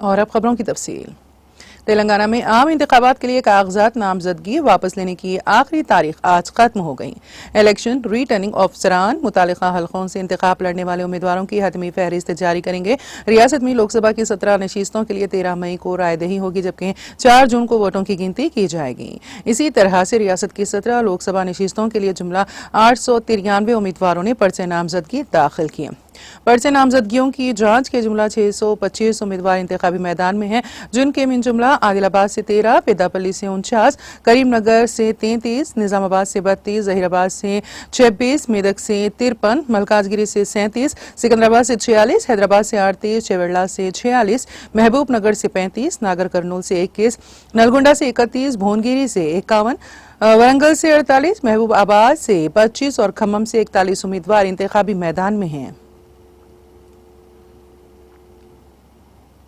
और अब खबरों की तफसील। तेलंगाना में आम इंतखाबात के लिए कागजात नामजदगी वापस लेने की आखिरी तारीख आज खत्म हो गई। इलेक्शन रिटर्निंग अफसरान मुतालिका हल्कों से इंतखाब लड़ने वाले उम्मीदवारों की हतमी फहरिस्त जारी करेंगे। रियासत में लोकसभा की 17 नशीस्तों के लिए 13 मई को रायदही होगी, जबकि 4 जून को वोटों की गिनती की जाएगी। इसी तरह से रियासत की 17 लोकसभा नशीस्तों के लिए जुमला 893 उम्मीदवारों ने पर्चे नामजदगी दाखिल किए। पर्चे नामजदगियों की जांच के जुमला 625 उम्मीदवार इंतखाबी मैदान में हैं, जिनके मिन जुमला आदिलाबाद से 13, पेदापल्ली से 49, करीमनगर से 33, निजामाबाद से 32, जहीराबाद से 26, मेदक से 53, मलकाजगिरी से 37, सिकंदराबाद से 46, हैदराबाद से 38, चेवड़ला से 46, महबूब नगर से 35, नागर कर्नूल से 21, नलगुंडा से 31, भुवनगिरी से 51, वरंगल से 48, महबूब आबाद से 25 और खम्मम से 41 उम्मीदवार इंतखाबी मैदान में हैं।